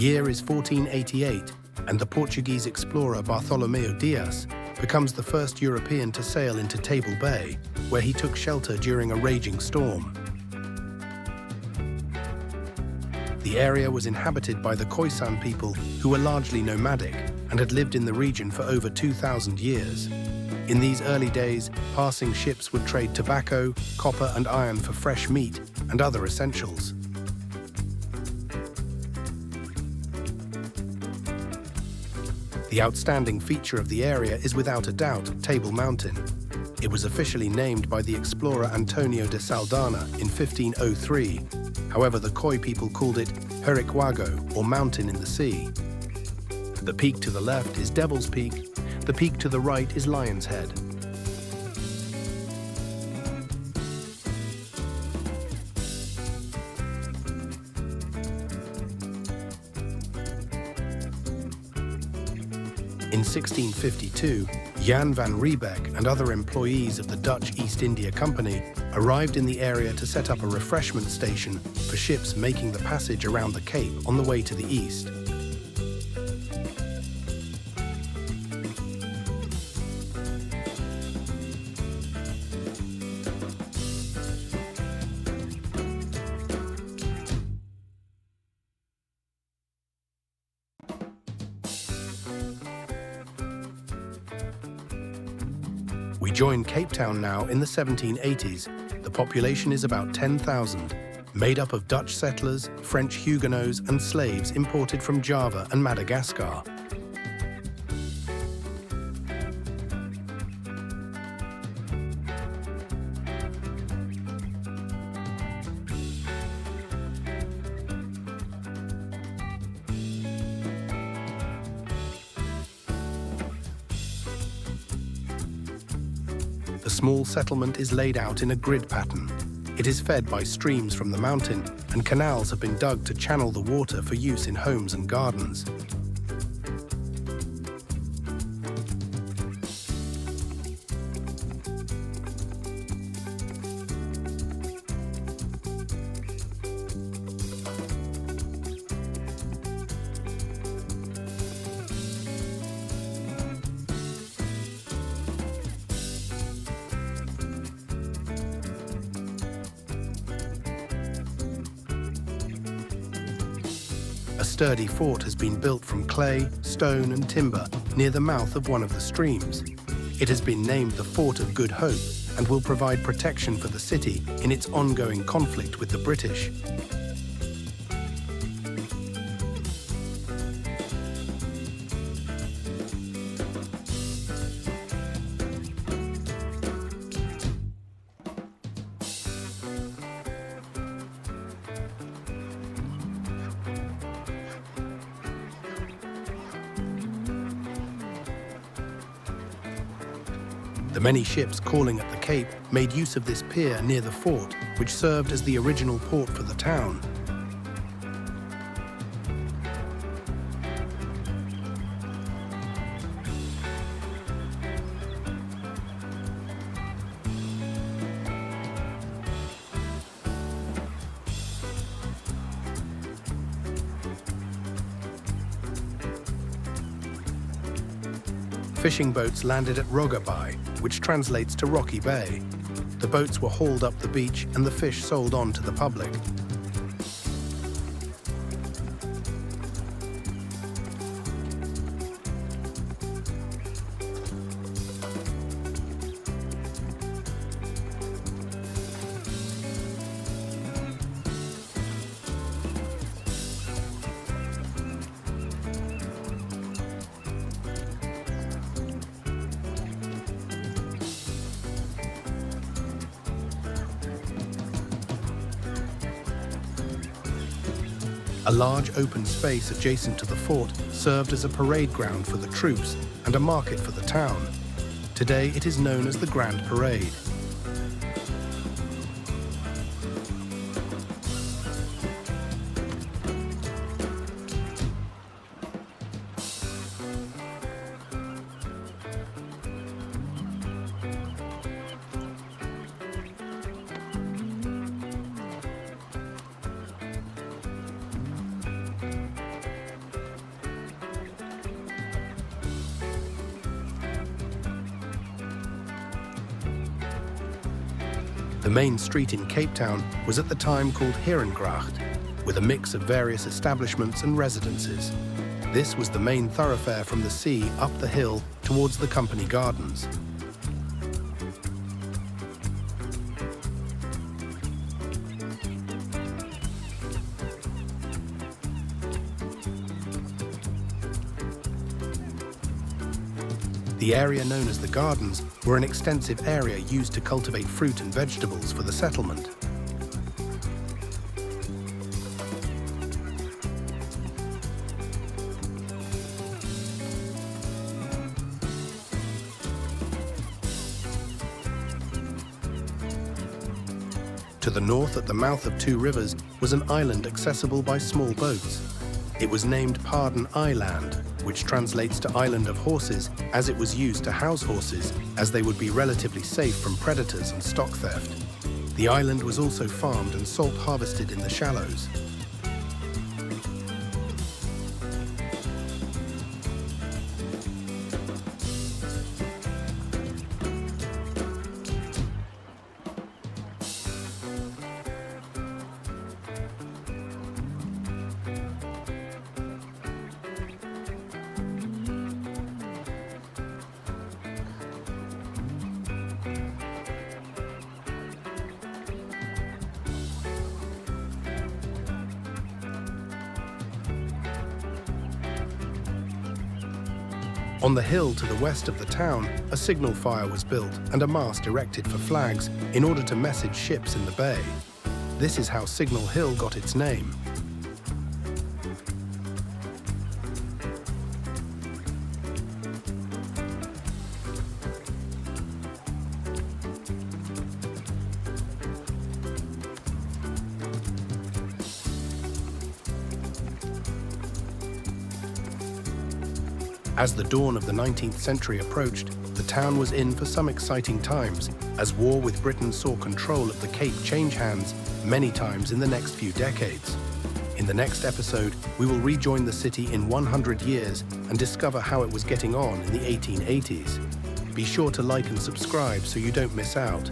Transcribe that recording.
year is 1488, and the Portuguese explorer Bartolomeu Dias becomes the first European to sail into Table Bay, where he took shelter during a raging storm. The area was inhabited by the Khoisan people, who were largely nomadic and had lived in the region for over 2,000 years. In these early days, passing ships would trade tobacco, copper and iron for fresh meat and other essentials. The outstanding feature of the area is without a doubt Table Mountain. It was officially named by the explorer Antonio de Saldanha in 1503. However, the Khoi people called it Herikwago, or Mountain in the Sea. The peak to the left is Devil's Peak. The peak to the right is Lion's Head. In 1652, Jan van Riebeck and other employees of the Dutch East India Company arrived in the area to set up a refreshment station for ships making the passage around the Cape on the way to the east. We join Cape Town now in the 1780s. The population is about 10,000, made up of Dutch settlers, French Huguenots and slaves imported from Java and Madagascar. The small settlement is laid out in a grid pattern. It is fed by streams from the mountain, and canals have been dug to channel the water for use in homes and gardens. A sturdy fort has been built from clay, stone and timber near the mouth of one of the streams. It has been named the Fort of Good Hope and will provide protection for the city in its ongoing conflict with the British. The many ships calling at the Cape made use of this pier near the fort, which served as the original port for the town. Fishing boats landed at Roggebaai, which translates to Rocky Bay. The boats were hauled up the beach and the fish sold on to the public. A large open space adjacent to the fort served as a parade ground for the troops and a market for the town. Today it is known as the Grand Parade. The main street in Cape Town was at the time called Herengracht, with a mix of various establishments and residences. This was the main thoroughfare from the sea up the hill towards the Company Gardens. The area known as the Gardens were an extensive area used to cultivate fruit and vegetables for the settlement. To the north, at the mouth of two rivers, was an island accessible by small boats. It was named Paarden Eisland, which translates to Island of Horses, as it was used to house horses, as they would be relatively safe from predators and stock theft. The island was also farmed and salt harvested in the shallows. On the hill to the west of the town, a signal fire was built and a mast erected for flags in order to message ships in the bay. This is how Signal Hill got its name. As the dawn of the 19th century approached, the town was in for some exciting times, as war with Britain saw control of the Cape change hands many times in the next few decades. In the next episode, we will rejoin the city in 100 years and discover how it was getting on in the 1880s. Be sure to like and subscribe so you don't miss out.